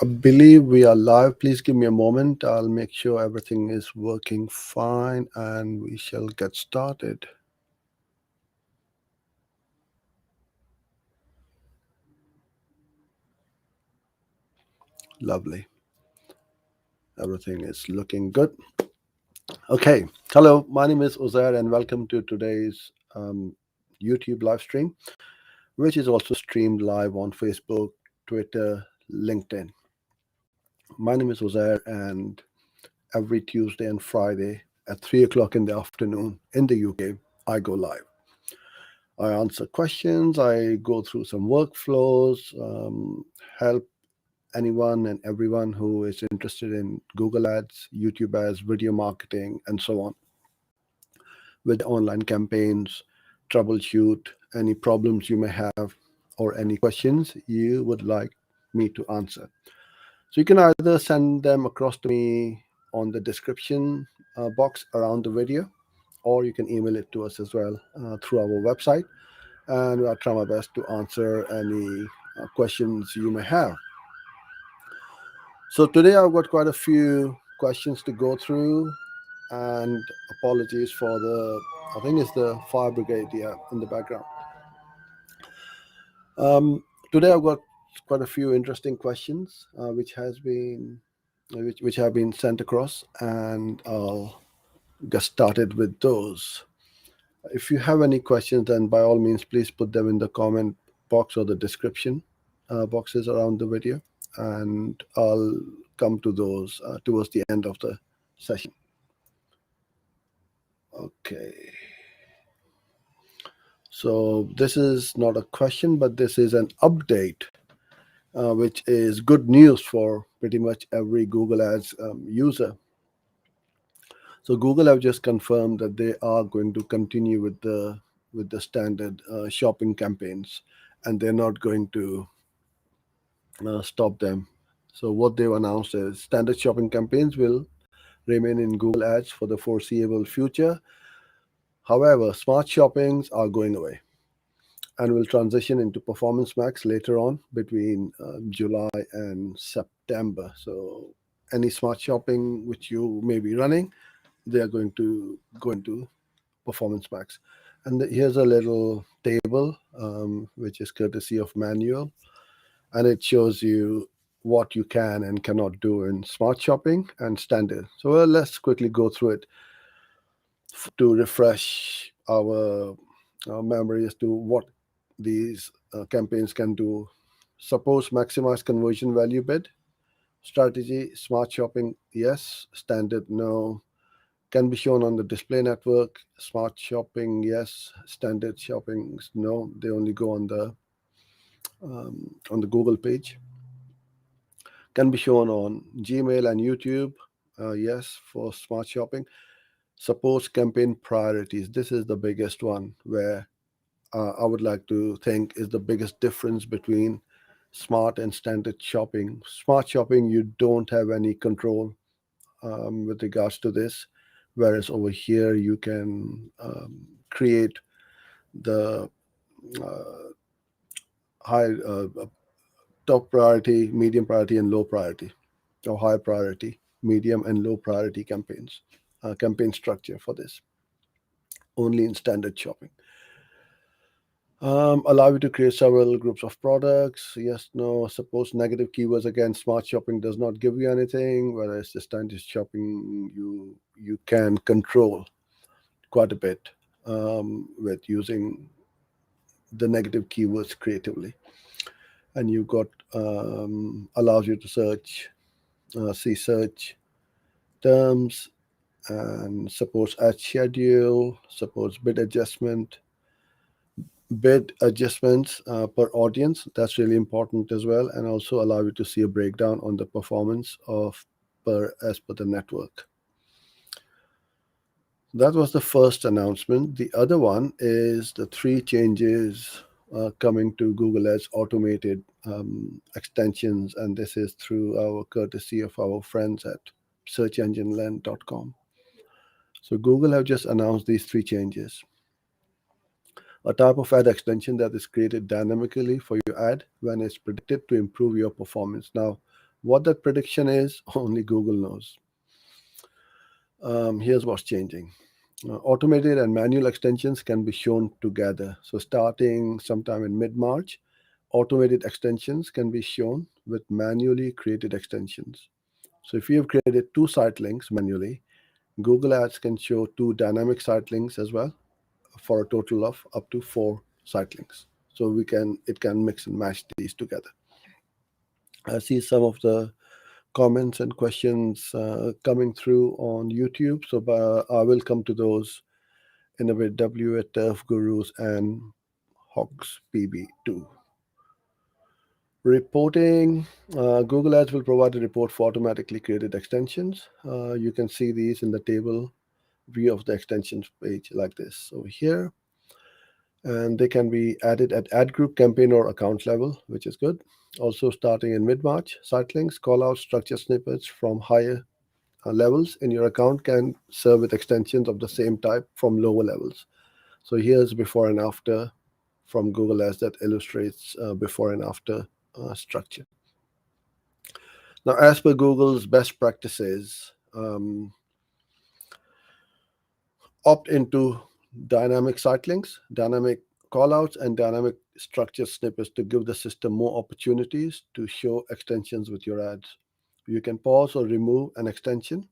I believe we are live. Please give me a moment. I'll make sure everything is working fine and we shall get started. Lovely. Everything is looking good. Okay. Hello, my name is Uzair and welcome to today's YouTube live stream, which is also streamed live on Facebook, Twitter, LinkedIn. My name is Uzair, and every Tuesday and Friday at 3 o'clock in the afternoon in the UK, I go live. I answer questions, I go through some workflows, help anyone and everyone who is interested in Google Ads, YouTube Ads, video marketing, and so on with online campaigns, troubleshoot any problems you may have, or any questions you would like me to answer. So you can either send them across to me on the description box around the video, or you can email it to us as well through our website, and I'll try my best to answer any questions you may have. So today I've got quite a few questions to go through, and apologies for I think it's the fire brigade, yeah, in the background. Today I've got quite a few interesting questions which have been sent across, and I'll get started with those. If you have any questions, then by all means, please put them in the comment box or the description boxes around the video, and I'll come to those towards the end of the session. Okay. So this is not a question, but this is an update, which is good news for pretty much every Google Ads user. So Google have just confirmed that they are going to continue with the standard shopping campaigns, and they're not going to stop them. So what they've announced is standard shopping campaigns will remain in Google Ads for the foreseeable future. However, smart shoppings are going away and will transition into Performance Max later on between July and September. So any smart shopping which you may be running, they are going to go into Performance Max. And here's a little table, which is courtesy of Manual, and it shows you what you can and cannot do in smart shopping and standard. So let's quickly go through it to refresh our memory as to what these campaigns can do. Suppose maximize conversion value bid. Strategy, smart shopping, yes. Standard, no. Can be shown on the display network. Smart shopping, yes. Standard shopping, no. They only go on the Google page. Can be shown on Gmail and YouTube, yes, for smart shopping. Suppose campaign priorities. This is the biggest one where I would like to think is the biggest difference between smart and standard shopping. Smart shopping, you don't have any control with regards to this, whereas over here you can create the uh, high top priority, medium priority, and low priority, or high priority, medium, and low priority campaigns. Campaign structure for this only in standard shopping. Allow you to create several groups of products. Yes, no. Suppose negative keywords, again, smart shopping does not give you anything, whereas the standard shopping you can control quite a bit with using the negative keywords creatively. And you've got allows you to see search terms, and supports ad schedule, supports bid adjustments per audience. That's really important as well, and also allow you to see a breakdown on the performance of as per the network. That was the first announcement. The other one is the three changes coming to Google Ads automated extensions, and this is through our courtesy of our friends at searchengineland.com. So Google have just announced these three changes. A type of ad extension that is created dynamically for your ad when it's predicted to improve your performance. Now, What that prediction is, only Google knows. Here's what's changing. Automated and manual extensions can be shown together. So starting sometime in mid-March, automated extensions can be shown with manually created extensions. So if you have created two site links manually, Google Ads can show two dynamic site links as well for a total of up to four site links. So it can mix and match these together. I see some of the comments and questions coming through on YouTube. So I will come to those in a bit. W at Turf Gurus and Hogs PB2. Reporting. Google Ads will provide a report for automatically created extensions. You can see these in the table view of the extensions page like this over here. And they can be added at ad group, campaign, or account level, which is good. Also, starting in mid-March, site links, call-out, structure snippets from higher levels in your account can serve with extensions of the same type from lower levels. So here's before and after from Google Ads that illustrates before and after structure. Now, as per Google's best practices, opt into dynamic site links, dynamic callouts, and dynamic structure snippets to give the system more opportunities to show extensions with your ads. You can pause or remove an extension,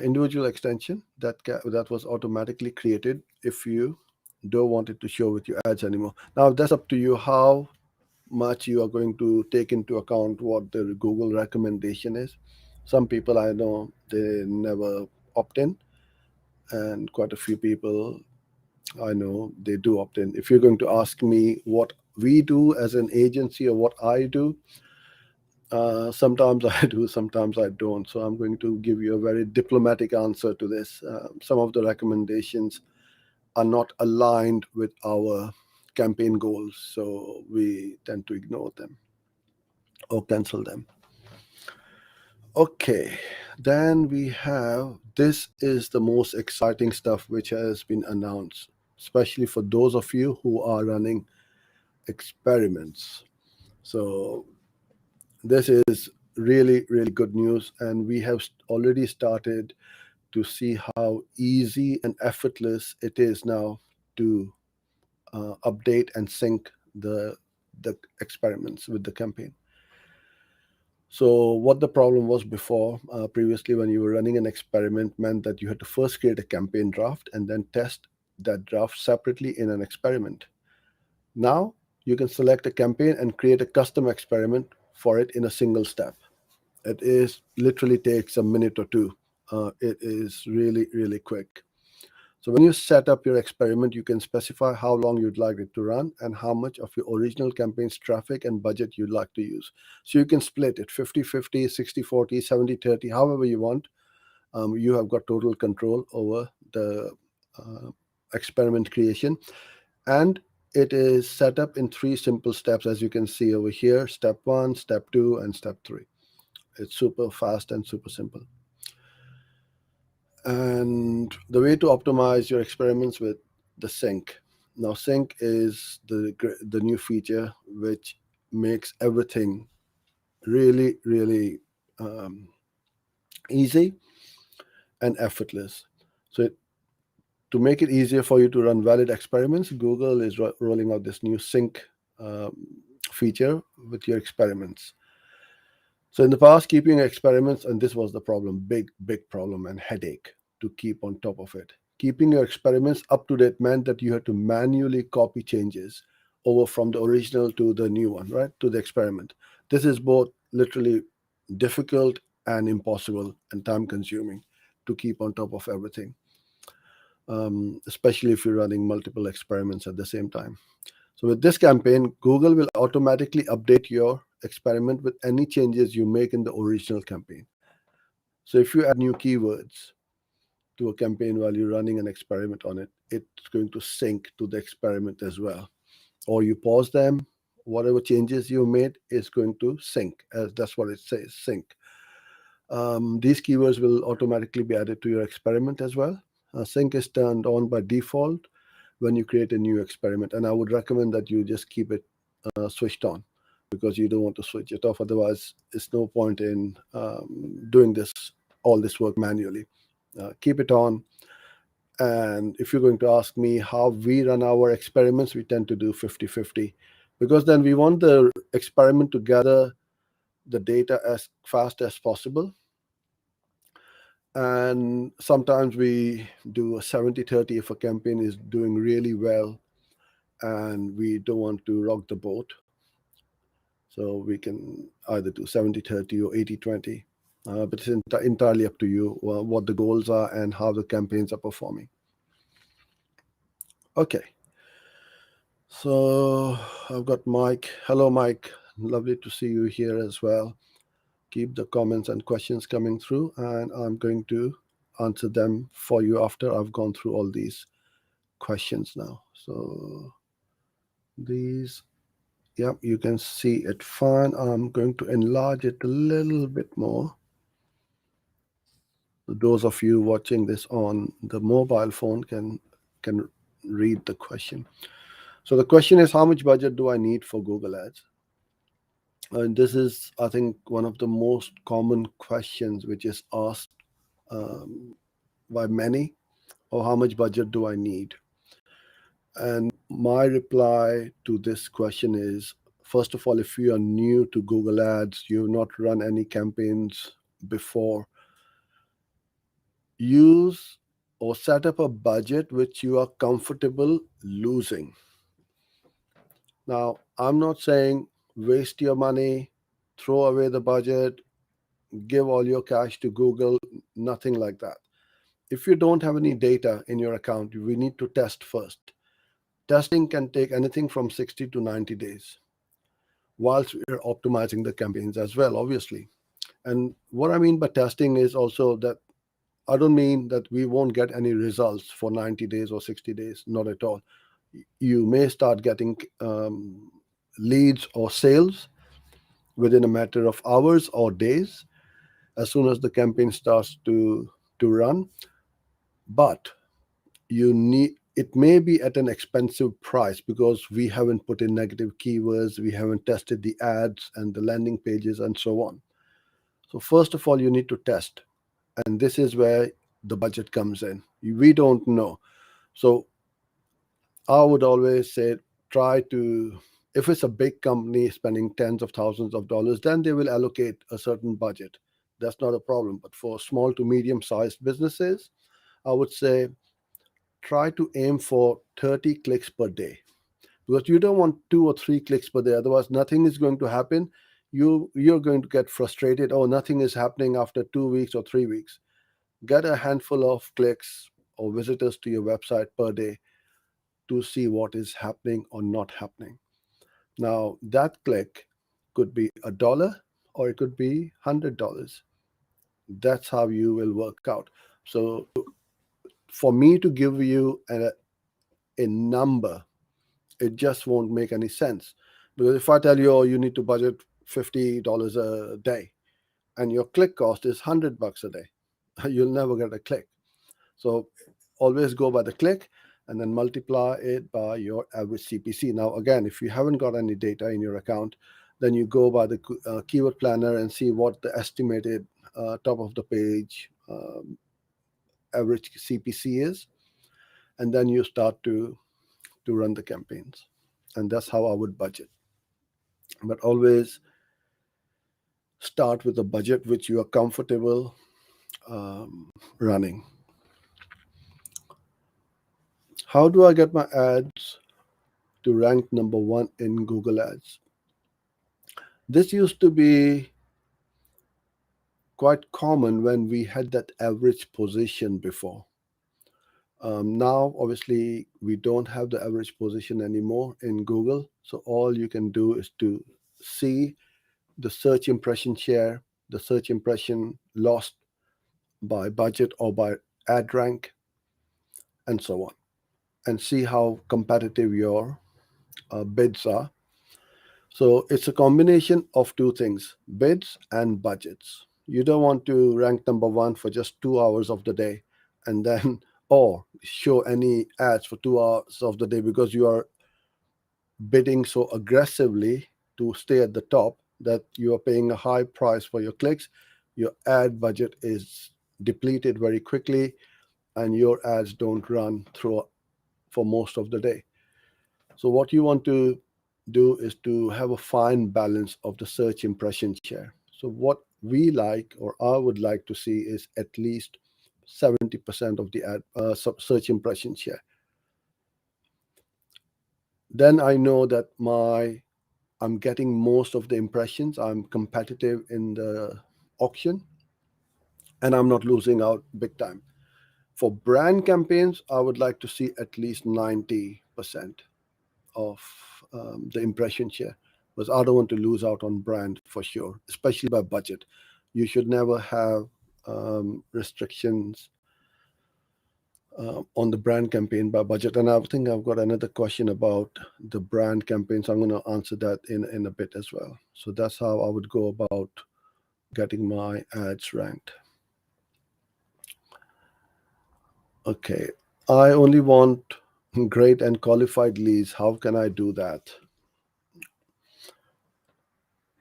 individual extension that was automatically created if you don't want it to show with your ads anymore. Now, that's up to you how much you are going to take into account what the Google recommendation is. Some people I know, they never opt in, and quite a few people I know they do opt in. If you're going to ask me what we do as an agency or what I do, sometimes I do, sometimes I don't. So I'm going to give you a very diplomatic answer to this. Some of the recommendations are not aligned with our campaign goals, so we tend to ignore them or cancel them. Okay, then we have this is the most exciting stuff which has been announced, especially for those of you who are running experiments. So this is really, really good news, and we have already started to see how easy and effortless it is now to update and sync the experiments with the campaign. So what the problem was before, previously when you were running an experiment, meant that you had to first create a campaign draft and then test that draft separately in an experiment. Now you can select a campaign and create a custom experiment for it in a single step. It is literally takes a minute or two. It is really, really quick. So when you set up your experiment, you can specify how long you'd like it to run and how much of your original campaign's traffic and budget you'd like to use. So you can split it 50-50, 60-40, 70-30, however you want. You have got total control over the experiment creation. And it is set up in 3 simple steps, as you can see over here: step 1, step 2, and step 3. It's super fast and super simple. And the way to optimize your experiments with the sync. Now, sync is the new feature which makes everything really, really easy and effortless. So to make it easier for you to run valid experiments, Google is rolling out this new sync feature with your experiments. So in the past, keeping experiments, and this was the problem, big problem and headache to keep on top of it. Keeping your experiments up to date meant that you had to manually copy changes over from the original to the new one, right, to the experiment. This is both literally difficult and impossible and time consuming to keep on top of everything, especially if you're running multiple experiments at the same time. So with this campaign, Google will automatically update your experiment with any changes you make in the original campaign. So if you add new keywords to a campaign while you're running an experiment on it, it's going to sync to the experiment as well. Or you pause them, whatever changes you made is going to sync, as that's what it says, sync. These keywords will automatically be added to your experiment as well. Sync is turned on by default when you create a new experiment, and I would recommend that you just keep it switched on. because you don't want to switch it off. Otherwise, it's no point in doing all this work manually. Keep it on. And if you're going to ask me how we run our experiments, we tend to do 50-50, because then we want the experiment to gather the data as fast as possible. And sometimes we do a 70-30 if a campaign is doing really well and we don't want to rock the boat. So we can either do 70-30 or 80-20. But it's entirely up to you what the goals are and how the campaigns are performing. Okay. So I've got Mike. Hello, Mike. Lovely to see you here as well. Keep the comments and questions coming through, and I'm going to answer them for you after I've gone through all these questions now. So these, yeah, you can see it fine. I'm going to enlarge it a little bit more. Those of you watching this on the mobile phone can read the question. So the question is, how much budget do I need for Google Ads? And this is, I think, one of the most common questions which is asked by many. Or how much budget do I need? And my reply to this question is, first of all, if you are new to Google Ads, you've not run any campaigns before, use or set up a budget which you are comfortable losing. Now, I'm not saying waste your money, throw away the budget, give all your cash to Google, nothing like that. If you don't have any data in your account, we need to test first. Testing can take anything from 60 to 90 days, whilst we're optimizing the campaigns as well, obviously. And what I mean by testing is also that I don't mean that we won't get any results for 90 days or 60 days, not at all. You may start getting leads or sales within a matter of hours or days as soon as the campaign starts to run. But it may be at an expensive price because we haven't put in negative keywords, we haven't tested the ads and the landing pages and so on. So first of all, you need to test, and this is where the budget comes in. We don't know. So I would always say, if it's a big company spending tens of thousands of dollars, then they will allocate a certain budget. That's not a problem. But for small to medium sized businesses, I would say try to aim for 30 clicks per day, because you don't want 2 or 3 clicks per day. Otherwise, nothing is going to happen. You're going to get frustrated. Oh, nothing is happening after 2 weeks or 3 weeks. Get a handful of clicks or visitors to your website per day to see what is happening or not happening. Now, that click could be $1 or it could be $100. That's how you will work out. So for me to give you a number, it just won't make any sense. Because if I tell you, oh, you need to budget $50 a day and your click cost is $100 a day, you'll never get a click. So always go by the click and then multiply it by your average CPC. Now, again, if you haven't got any data in your account, then you go by the keyword planner and see what the estimated top of the page average CPC is. And then you start to run the campaigns. And that's how I would budget. But always start with a budget which you are comfortable running. How do I get my ads to rank number 1 in Google Ads? This used to be quite common when we had that average position before. Now, obviously, we don't have the average position anymore in Google. So all you can do is to see the search impression share, the search impression lost by budget or by ad rank, and so on, and see how competitive your bids are. So it's a combination of two things, bids and budgets. You don't want to rank number 1 for just 2 hours of the day and then or show any ads for 2 hours of the day because you are bidding so aggressively to stay at the top, that you are paying a high price for your clicks, your ad budget is depleted very quickly, and your ads don't run through for most of the day. So what you want to do is to have a fine balance of the search impression share. So what we like, or I would like to see, is at least 70% of the search impression share. Then I know that I'm getting most of the impressions. I'm competitive in the auction, and I'm not losing out big time. For brand campaigns, I would like to see at least 90% of the impression share, because I don't want to lose out on brand for sure, especially by budget. You should never have restrictions on the brand campaign by budget. And I think I've got another question about the brand campaigns. I'm going to answer that in a bit as well. So that's how I would go about getting my ads ranked. Okay, I only want great and qualified leads. How can I do that?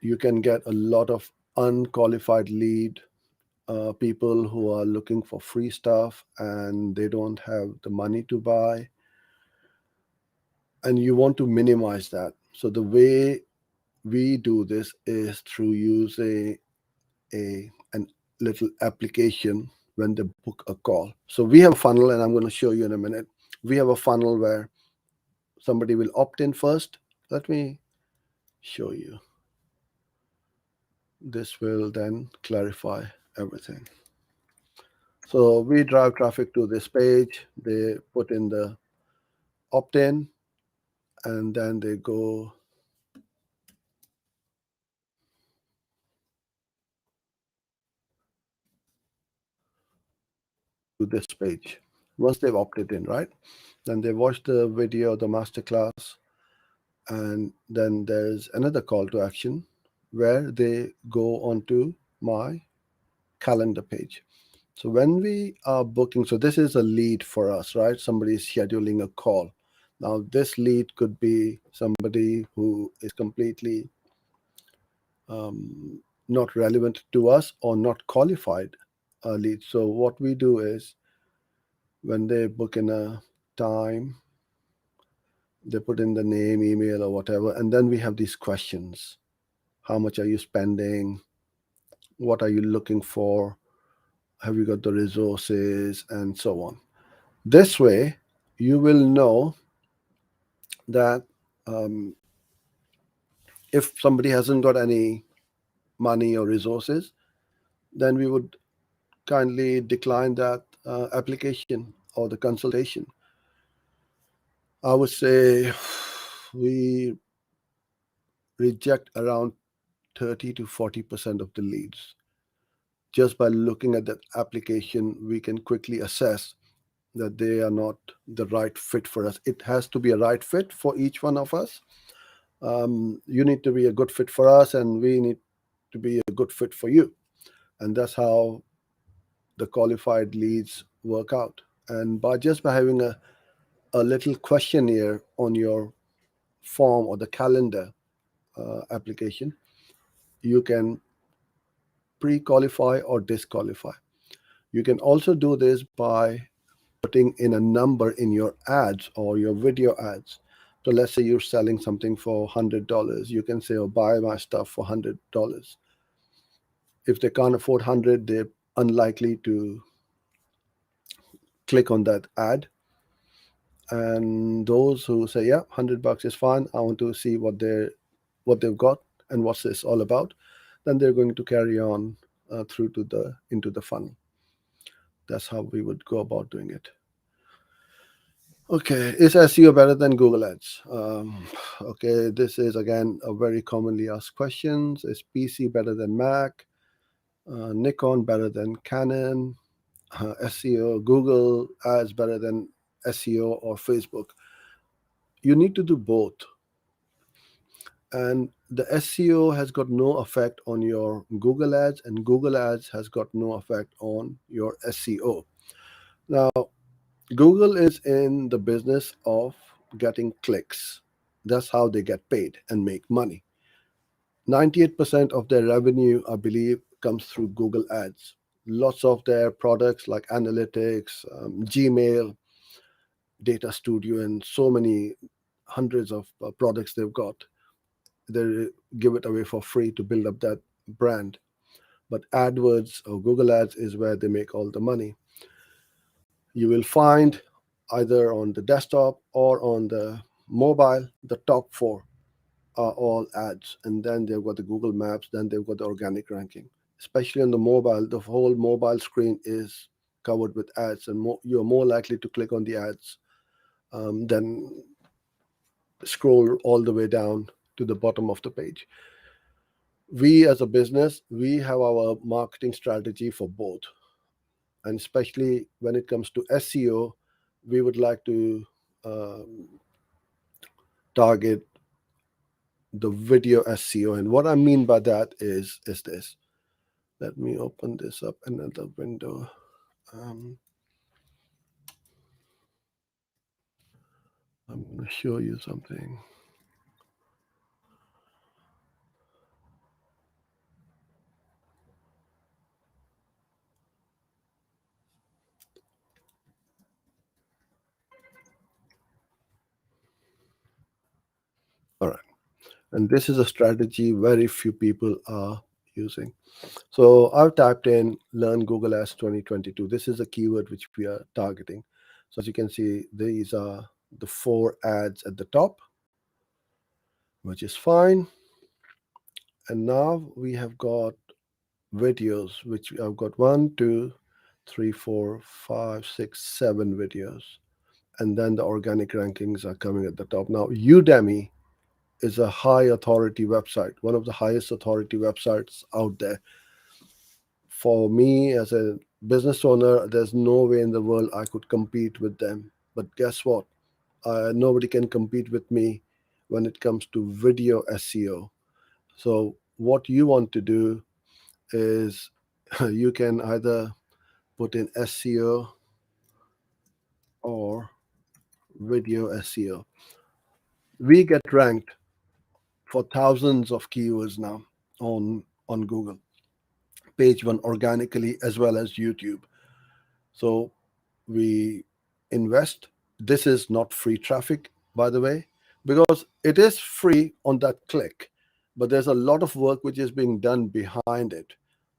You can get a lot of unqualified lead, people who are looking for free stuff and they don't have the money to buy, and you want to minimize that. So the way we do this is through using a an little application when they book a call. So we have a funnel, and I'm going to show you in a minute. We have a funnel where somebody will opt in first. Let me show you. This will then clarify everything. So we drive traffic to this page. They put in the opt in, and then they go to this page. Once they've opted in, right? Then they watch the video, the masterclass, and then there's another call to action where they go onto my calendar page. So when we are booking, so this is a lead for us, right? Somebody is scheduling a call. Now, this lead could be somebody who is completely not relevant to us or not qualified lead. So what we do is when they book in a time, they put in the name, email, or whatever, and then we have these questions. How much are you spending? What are you looking for? Have you got the resources? And so on. This way, you will know that if somebody hasn't got any money or resources, then we would kindly decline that application or the consultation. I would say we reject around 30 to 40% of the leads. Just by looking at that application, we can quickly assess that they are not the right fit for us. It has to be a right fit for each one of us. You need to be a good fit for us, and we need to be a good fit for you. And that's how the qualified leads work out. And by having a little questionnaire on your form or the calendar application, you can pre-qualify or disqualify. You can also do this by putting in a number in your ads or your video ads. So let's say you're selling something for $100. You can say, oh, buy my stuff for $100. If they can't afford 100, they're unlikely to click on that ad. And those who say, yeah, $100 is fine, I want to see what they've got and what's this all about, then they're going to carry on through to into the funnel. That's how we would go about doing it. Okay, is SEO better than Google Ads? Okay, this is again a very commonly asked question. Is PC better than Mac? Nikon better than Canon? SEO, Google Ads better than SEO or Facebook? You need to do both. And the SEO has got no effect on your Google Ads, and Google Ads has got no effect on your SEO. Now, Google is in the business of getting clicks. That's how they get paid and make money. 98% of their revenue, I believe, comes through Google Ads. Lots of their products like analytics, Gmail, Data Studio, and so many hundreds of products they've got. They give it away for free to build up that brand. But AdWords or Google Ads is where they make all the money. You will find either on the desktop or on the mobile, the top four are all ads. And then they've got the Google Maps, then they've got the organic ranking. Especially on the mobile, the whole mobile screen is covered with ads, and you're more likely to click on the ads than scroll all the way down to the bottom of the page. We as a business, we have our marketing strategy for both. And especially when it comes to SEO, we would like to um, target the video SEO. And what I mean by that is this. Let me open this up another window. Um, I'm going to show you something. All right. And this is a strategy very few people are using. So I've typed in Learn Google Ads 2022. This is a keyword which we are targeting. So as you can see, these are the four ads at the top, which is fine. And now we have got videos, which I've got 1, 2, 3, 4, 5, 6, 7 videos. And then the organic rankings are coming at the top. Now, Udemy is a high authority website, one of the highest authority websites out there. For me as a business owner, there's no way in the world I could compete with them. But guess what? Nobody can compete with me when it comes to video SEO. So, what you want to do is you can either put in SEO or video SEO. We get ranked for thousands of keywords now on Google, page one organically as well as YouTube. So we invest. This is not free traffic, by the way, because it is free on that click, but there's a lot of work which is being done behind it.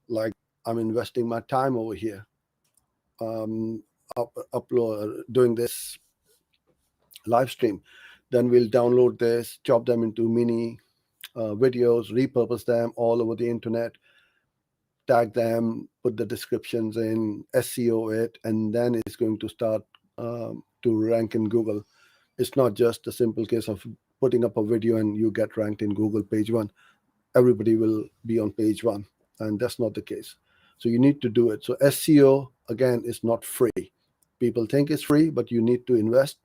Like I'm investing my time over here, upload doing this live stream. Then we'll download this, chop them into mini videos, repurpose them all over the internet, tag them, put the descriptions in, SEO it, and then it's going to start to rank in Google. It's not just a simple case of putting up a video and you get ranked in Google page one. Everybody will be on page one, and that's not the case. So you need to do it. So SEO, again, is not free. People think it's free, but you need to invest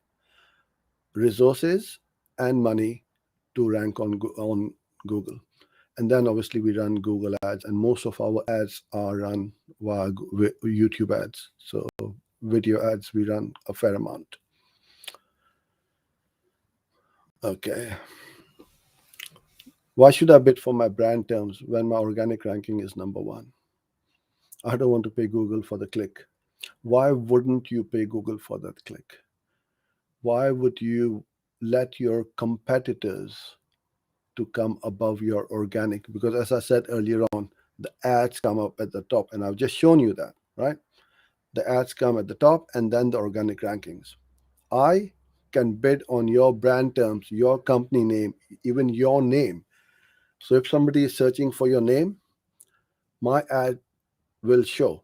resources and money to rank on Google. And then obviously we run Google ads, and most of our ads are run via YouTube ads. So video ads we run a fair amount. Okay. Why should I bid for my brand terms when my organic ranking is number one? I don't want to pay Google for the click. Why wouldn't you pay Google for that click? Why would you let your competitors to come above your organic? Because as I said earlier on, the ads come up at the top, and I've just shown you that, right? The ads come at the top and then the organic rankings. I can bid on your brand terms, your company name, even your name. So if somebody is searching for your name, my ad will show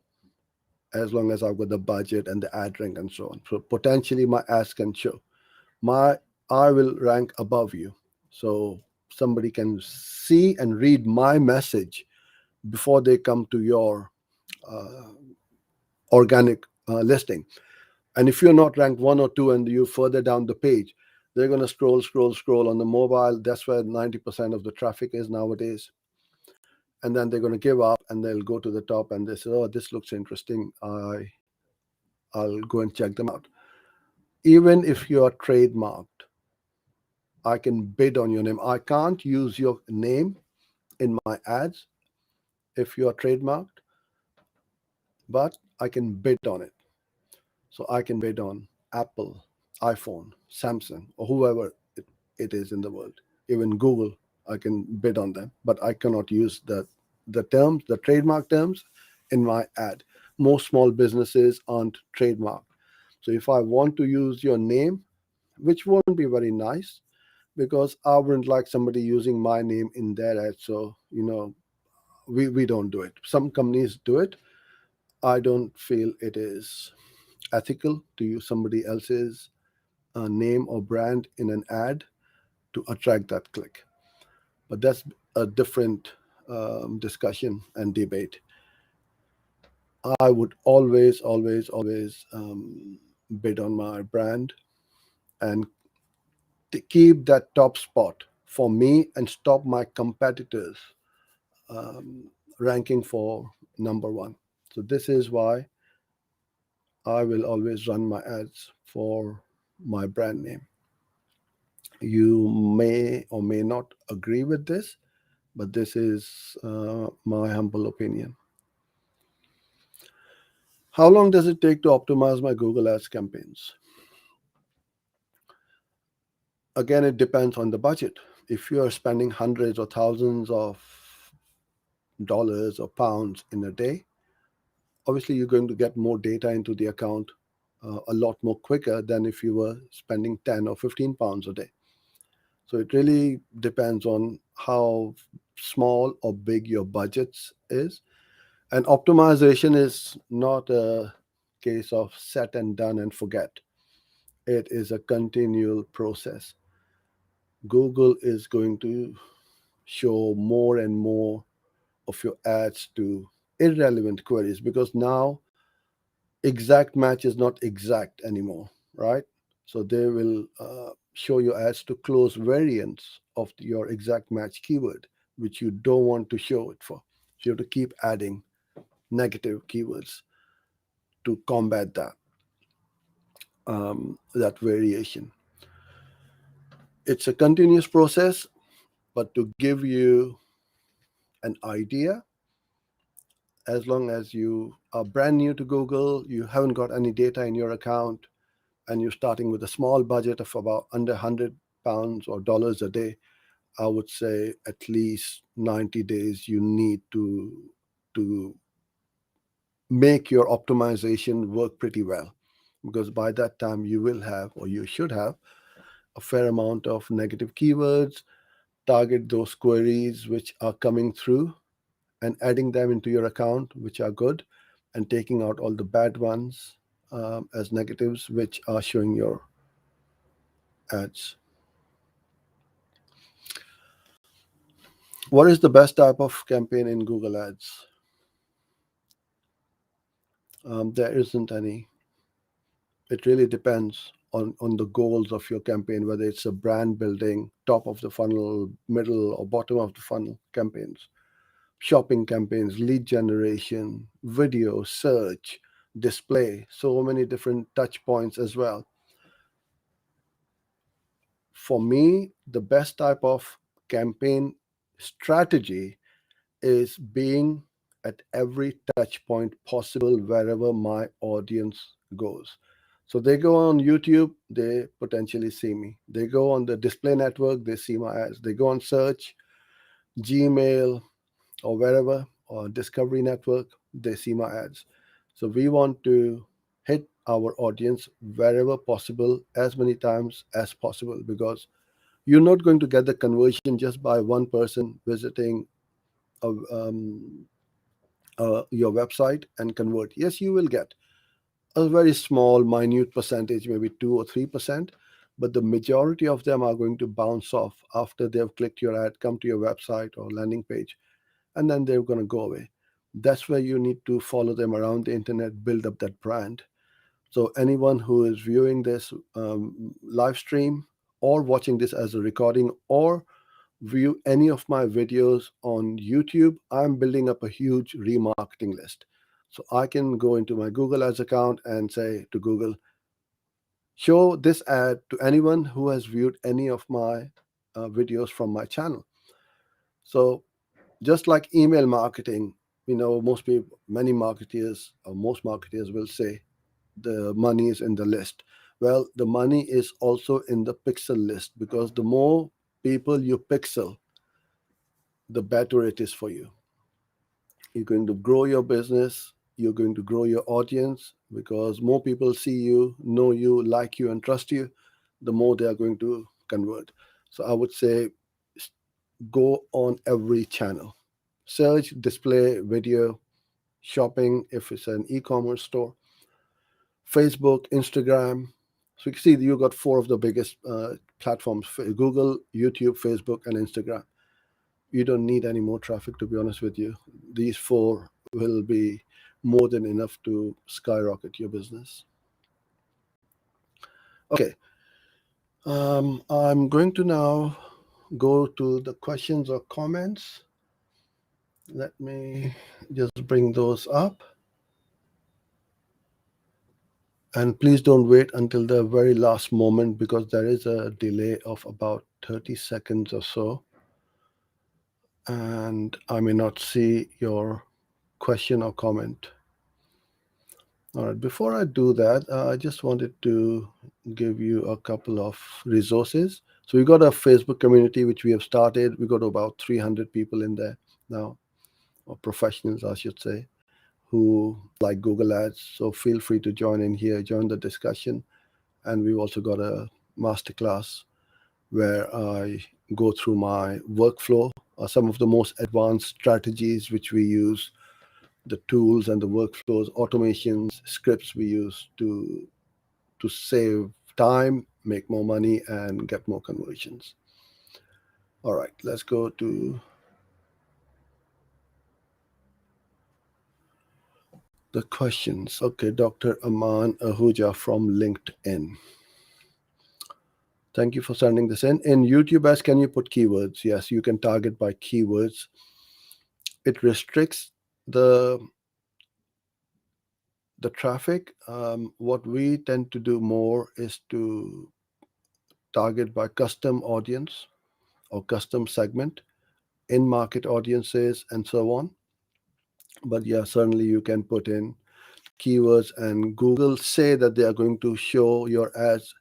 as long as I've got the budget and the ad rank and so on. So potentially my ads can show. I will rank above you. So somebody can see and read my message before they come to your uh, organic listing. And if you're not ranked one or two and you further down the page, they're going to scroll on the mobile. That's where 90% of the traffic is nowadays. And then they're going to give up and they'll go to the top and they say, oh, this looks interesting. I'll go and check them out. Even if you are trademarked, I can bid on your name. I can't use your name in my ads if you are trademarked, but I can bid on it. So I can bid on Apple, iPhone, Samsung, or whoever it is in the world. Even Google, I can bid on them, but I cannot use the terms, the trademark terms, in my ad. Most small businesses aren't trademarked. So if I want to use your name, which won't be very nice, because I wouldn't like somebody using my name in their ad. So, we don't do it. Some companies do it. I don't feel it is ethical to use somebody else's name or brand in an ad to attract that click. But that's a different discussion and debate. I would always, always, always bid on my brand and keep that top spot for me and stop my competitors um, ranking for number one. So this is why I will always run my ads for my brand name. You may or may not agree with this, but this is my humble opinion. How long does it take to optimize my Google Ads campaigns? Again, it depends on the budget. If you are spending hundreds or thousands of dollars or pounds in a day, obviously you're going to get more data into the account a lot more quicker than if you were spending 10 or 15 pounds a day. So it really depends on how small or big your budgets is. And optimization is not a case of set and done and forget. It is a continual process. Google is going to show more and more of your ads to irrelevant queries, because now exact match is not exact anymore, right? So they will show your ads to close variants of your exact match keyword, which you don't want to show it for. So you have to keep adding negative keywords to combat that variation. It's a continuous process, but to give you an idea, as long as you are brand new to Google, you haven't got any data in your account, and you're starting with a small budget of about under £100 or dollars a day, I would say at least 90 days you need to make your optimization work pretty well, because by that time you will have, or you should have, a fair amount of negative keywords. Target those queries which are coming through and adding them into your account, which are good, and taking out all the bad ones as negatives, which are showing your ads. What is the best type of campaign in Google Ads? There isn't any. It really depends on the goals of your campaign, whether it's a brand building, top of the funnel, middle, or bottom of the funnel campaigns, shopping campaigns, lead generation, video, search, display, so many different touch points as well. For me, the best type of campaign strategy is being at every touch point possible wherever my audience goes. So they go on YouTube, they potentially see me. They go on the display network, they see my ads. They go on search, Gmail, or wherever, or Discovery Network, they see my ads. So we want to hit our audience wherever possible, as many times as possible, because you're not going to get the conversion just by one person visiting a, your website and convert. Yes, you will get a very small, minute percentage, maybe 2 or 3%, but the majority of them are going to bounce off after they've clicked your ad, come to your website or landing page, and then they're going to go away. That's where you need to follow them around the internet, build up that brand. So anyone who is viewing this live stream, or watching this as a recording, or view any of my videos on YouTube, I'm building up a huge remarketing list. So I can go into my Google Ads account and say to Google, show this ad to anyone who has viewed any of my videos from my channel. So Just like email marketing, most people, many marketers, or most marketers will say the money is in the list. Well, the money is also in the pixel list, because the more people you pixel, the better it is for you. You're going to grow your business, you're going to grow your audience, because more people see you, know you, like you, and trust you, the more they are going to convert. So I would say go on every channel. Search, display, video, shopping if it's an e-commerce store, Facebook, Instagram. So you can see you got four of the biggest platforms: Google, YouTube, Facebook, and Instagram. You don't need any more traffic, to be honest with you. These four will be more than enough to skyrocket your business. Okay, I'm going to now go to the questions or comments. Let me just bring those up. And please don't wait until the very last moment, because there is a delay of about 30 seconds or so. And I may not see your question or comment. All right, before I do that, I just wanted to give you a couple of resources. So we got a Facebook community which we have started. We got about 300 people in there now, or professionals, I should say, who like Google Ads. So feel free to join in here, join the discussion. And we've also got a masterclass where I go through my workflow, some of the most advanced strategies which we use, the tools and the workflows, automations, scripts we use to save time, make more money, and get more conversions. All right, let's go to the questions. Okay, Dr. Aman Ahuja from LinkedIn. Thank you for sending this in. In YouTube ads, can you put keywords? Yes, you can target by keywords. It restricts the traffic. What we tend to do more is to target by custom audience or custom segment, in market audiences, and so on. But yeah, certainly you can put in keywords, and Google say that they are going to show your ads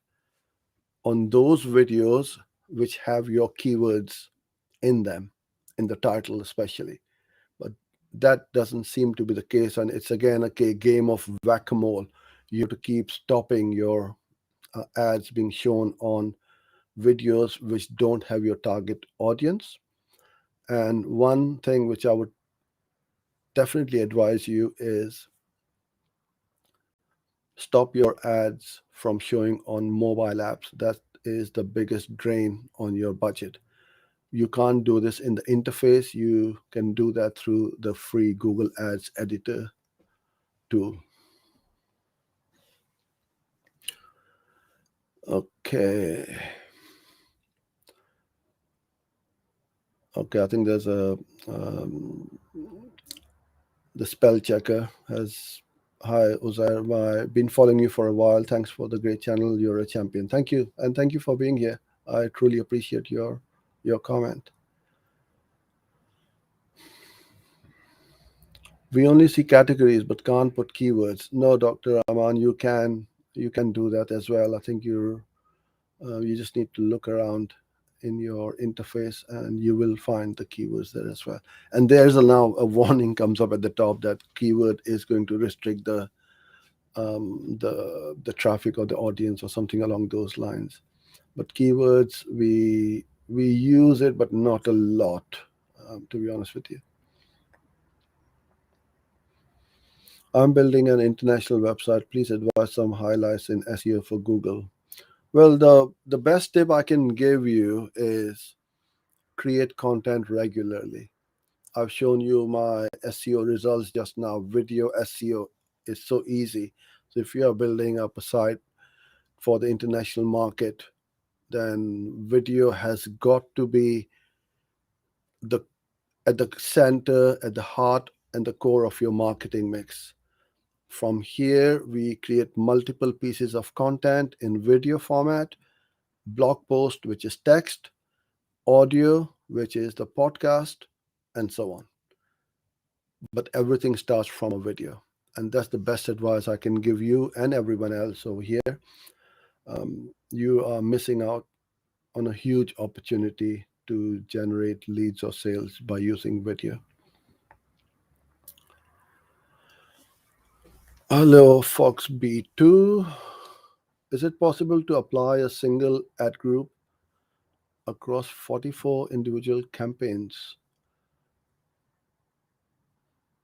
on those videos which have your keywords in them, in the title especially. But that doesn't seem to be the case, and it's again a game of whack-a-mole. You have to keep stopping your ads being shown on videos which don't have your target audience. And one thing which I would definitely advise you is stop your ads from showing on mobile apps. That is the biggest drain on your budget. You can't do this in the interface. You can do that through the free Google Ads editor tool. Okay. Okay, I think there's the spell checker has. Hi, Uzair. I've been following you for a while. Thanks for the great channel. You're a champion. Thank you, and thank you for being here. I truly appreciate your comment. We only see categories but can't put keywords. No, Dr. Aman, you can do that as well. I think you just need to look around in your interface and you will find the keywords there as well. And there's now a warning comes up at the top that keyword is going to restrict the traffic or the audience or something along those lines. But keywords, we use it, but not a lot, to be honest with you. I'm building an international website. Please advise some highlights in SEO for Google. Well, the best tip I can give you is create content regularly. I've shown you my SEO results just now. Video SEO is so easy. So if you are building up a site for the international market, then video has got to be the at the center, at the heart, and the core of your marketing mix. From here, we create multiple pieces of content in video format, blog post, which is text, audio, which is the podcast, and so on. But everything starts from a video. And that's the best advice I can give you and everyone else over here. You are missing out on a huge opportunity to generate leads or sales by using video. Hello, Fox B2. Is it possible to apply a single ad group across 44 individual campaigns?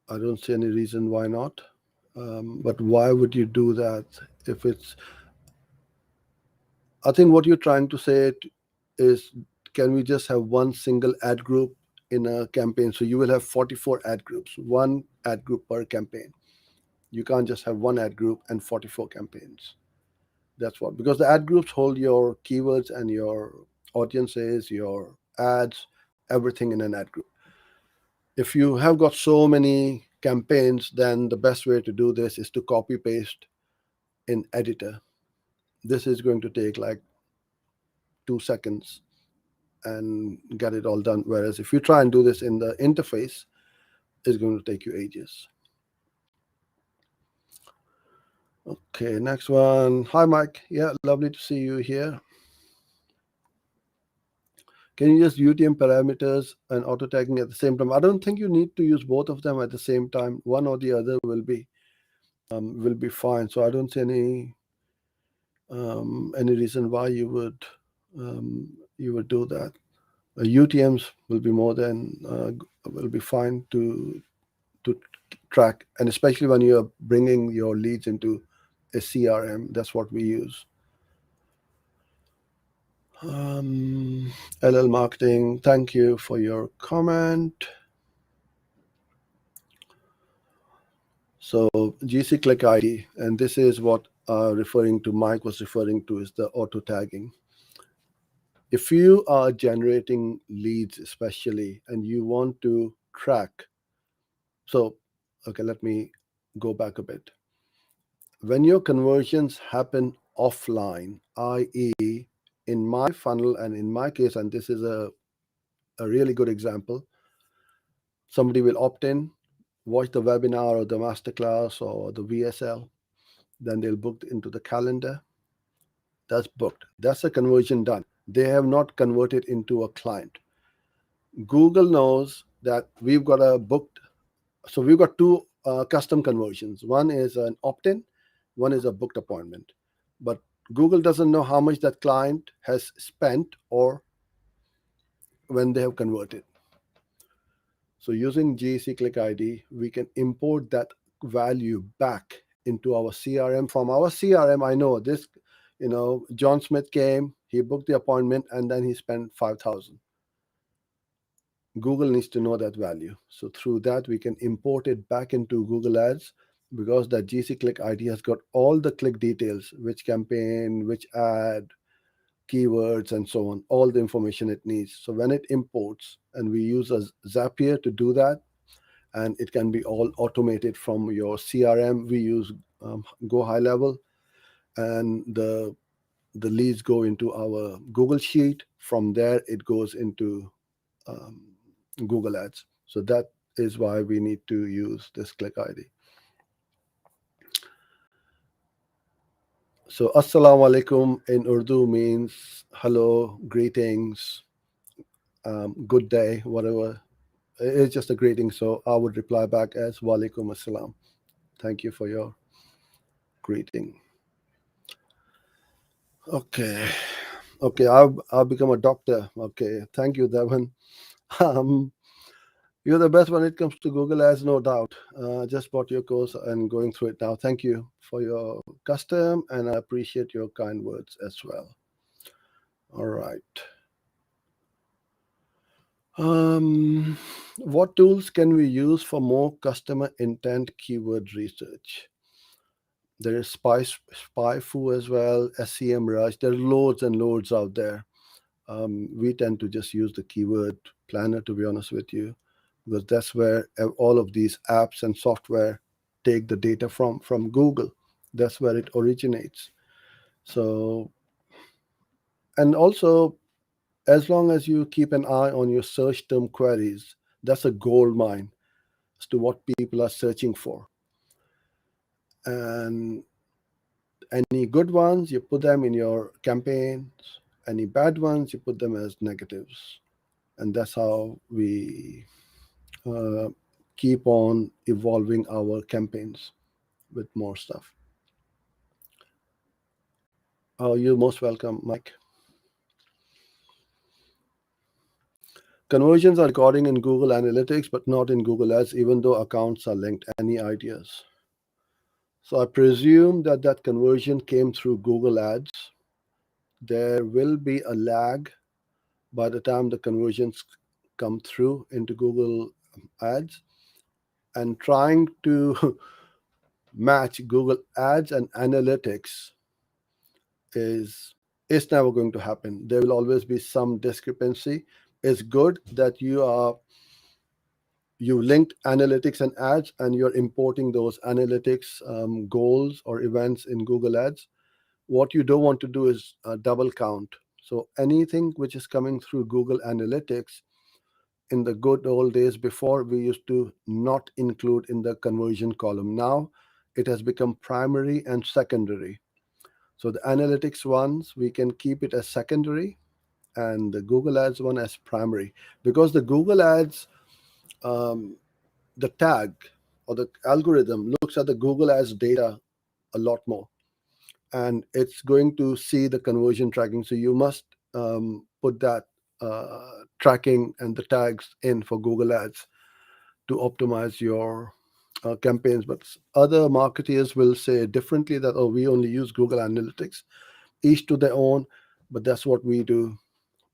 I don't see any reason why not. But why would you do that if it's? I think what you're trying to say is, can we just have one single ad group in a campaign? So you will have 44 ad groups, one ad group per campaign. You can't just have one ad group and 44 campaigns. That's what, because the ad groups hold your keywords and your audiences, your ads, everything in an ad group. If you have got so many campaigns, then the best way to do this is to copy paste in editor. This is going to take like 2 seconds and get it all done. Whereas if you try and do this in the interface, it's going to take you ages. Okay, next one. Hi, Mike. Yeah, lovely to see you here. Can you use UTM parameters and auto tagging at the same time? I don't think you need to use both of them at the same time. One or the other will be fine. So I don't see any reason why you would do that. UTMs will be will be fine to track, and especially when you're bringing your leads into a CRM. That's what we use. LL Marketing, thank you for your comment. So GC Click ID, and this is what Mike was referring to, is the auto tagging. If you are generating leads, especially, and you want to track, so okay, let me go back a bit. When your conversions happen offline, i.e., in my funnel and in my case, and this is a really good example, somebody will opt in, watch the webinar or the masterclass or the VSL, then they'll book into the calendar. That's booked. That's a conversion done. They have not converted into a client. Google knows that we've got a booked. So we've got two custom conversions. One is an opt-in, one is a booked appointment. But Google doesn't know how much that client has spent or when they have converted. So using GEC Click ID, we can import that value back into our CRM. From our CRM, I know this, John Smith came, he booked the appointment, and then he spent 5,000. Google needs to know that value. So through that, we can import it back into Google Ads, because that GC Click ID has got all the click details, which campaign, which ad, keywords, and so on, all the information it needs. So when it imports, and we use a Zapier to do that, and it can be all automated from your CRM. We use Go High Level, and the leads go into our Google Sheet. From there, it goes into Google Ads. So that is why we need to use this Click ID. So Assalamu alaikum in Urdu means hello, greetings, good day, whatever. It's just a greeting. So I would reply back as wa alaikum assalam. Thank you for your greeting. Okay. I've become a doctor. Okay. Thank you, Devon. You're the best when it comes to Google Ads, no doubt. Just bought your course and going through it now. Thank you for your custom, and I appreciate your kind words as well. All right. What tools can we use for more customer intent keyword research? There is SpyFu as well, SEMrush. There are loads and loads out there. We tend to just use the keyword planner, to be honest with you, because that's where all of these apps and software take the data from Google. That's where it originates. So, and also, as long as you keep an eye on your search term queries, That's a gold mine as to what people are searching for. And any good ones, you put them in your campaigns. Any bad ones, you put them as negatives. And that's how we uh, keep on evolving our campaigns with more stuff. Oh, you're most welcome, Mike. Conversions are recording in Google Analytics, but not in Google Ads, even though accounts are linked. Any ideas? So I presume that that conversion came through Google Ads. There will be a lag by the time the conversions come through into Google Ads. And trying to match Google Ads and Analytics is never going to happen. There will always be some discrepancy. It's good that you linked analytics and ads, and you're importing those analytics goals or events in Google Ads. What you don't want to do is double count. So anything which is coming through Google Analytics, in the good old days before, we used to not include in the conversion column. Now it has become primary and secondary. So the analytics ones, we can keep it as secondary, and the Google Ads one as primary, because the Google Ads, um, the tag or the algorithm looks at the Google Ads data a lot more, and it's going to see the conversion tracking. So you must put that tracking and the tags in for Google Ads to optimize your campaigns. But other marketers will say differently, that, oh, we only use Google Analytics. Each to their own, but that's what we do.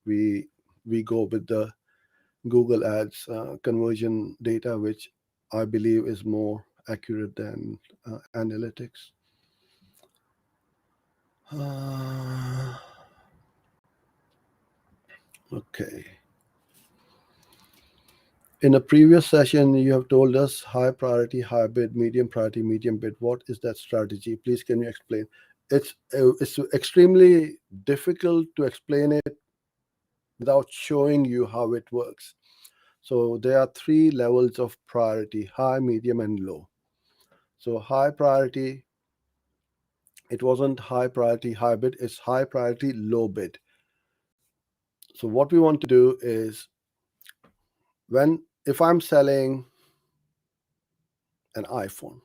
We go with the Google Ads conversion data, which I believe is more accurate than analytics. Uh, okay. In a previous session, you have told us high priority, high bid, medium priority, medium bid. What is that strategy? Please, can you explain? It's extremely difficult to explain it without showing you how it works. So there are three levels of priority: high, medium, and low. So high priority, it wasn't high priority, high bid, it's high priority, low bid. So what we want to do is, if I'm selling an iPhone,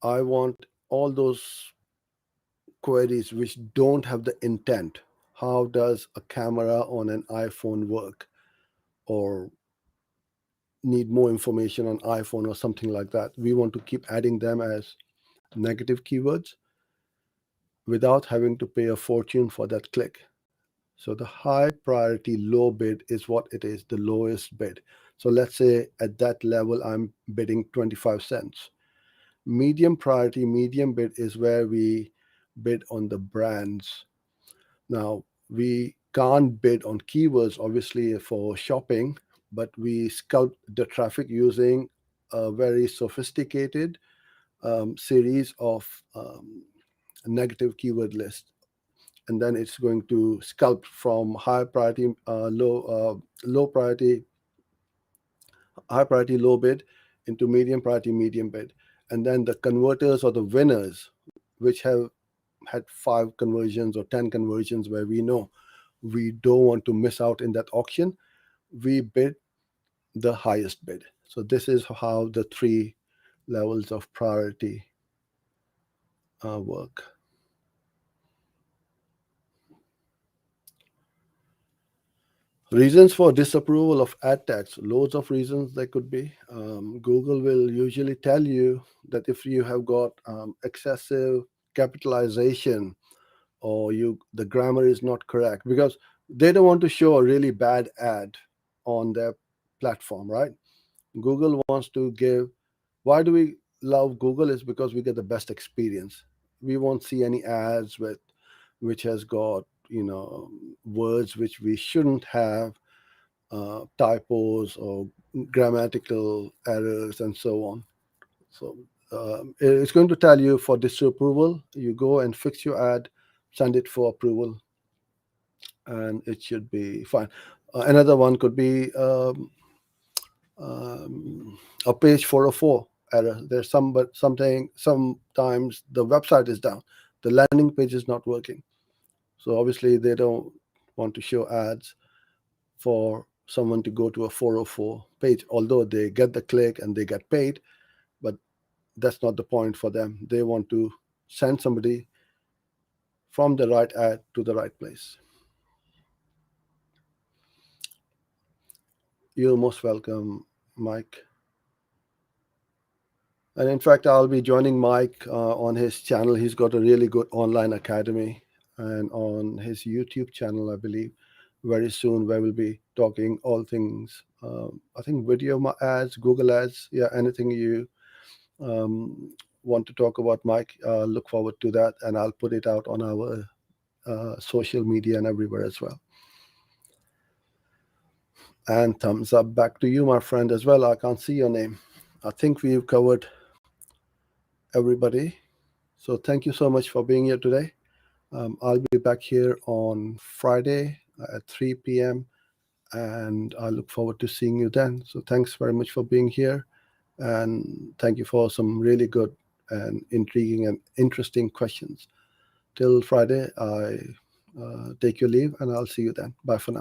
I want all those queries which don't have the intent. How does a camera on an iPhone work? Or need more information on iPhone or something like that. We want to keep adding them as negative keywords without having to pay a fortune for that click. So the high priority low bid is what it is, the lowest bid. So let's say at that level, I'm bidding 25 cents. Medium priority, medium bid is where we bid on the brands. Now, we can't bid on keywords, obviously, for shopping, but we scout the traffic using a very sophisticated series of negative keyword lists. And then it's going to sculpt from high priority, low priority, high priority, low bid into medium priority, medium bid. And then the converters or the winners, which have had 5 conversions or 10 conversions, where we know we don't want to miss out in that auction, we bid the highest bid. So this is how the 3 levels of priority work. Reasons for disapproval of ad tax, loads of reasons there could be. Google will usually tell you that if you have got excessive capitalization, or the grammar is not correct, because they don't want to show a really bad ad on their platform, right? Google wants to give. Why do we love Google? Is because we get the best experience. We won't see any ads which has got words which we shouldn't have, typos or grammatical errors and so on. So it's going to tell you, for disapproval, you go and fix your ad, send it for approval, and it should be fine. Another one could be a page 404 error. There's sometimes the website is down, the landing page is not working. So obviously they don't want to show ads for someone to go to a 404 page, although they get the click and they get paid, but that's not the point for them. They want to send somebody from the right ad to the right place. You're most welcome, Mike. And in fact, I'll be joining Mike on his channel. He's got a really good online academy, and on his YouTube channel, I believe, very soon, where we'll be talking all things. I think video ads, Google ads, yeah, anything you want to talk about, Mike. Look forward to that, and I'll put it out on our social media and everywhere as well. And thumbs up back to you, my friend, as well. I can't see your name. I think we've covered everybody. So thank you so much for being here today. I'll be back here on Friday at 3 p.m. and I look forward to seeing you then. So thanks very much for being here. And thank you for some really good and intriguing and interesting questions. Till Friday, I take your leave and I'll see you then. Bye for now.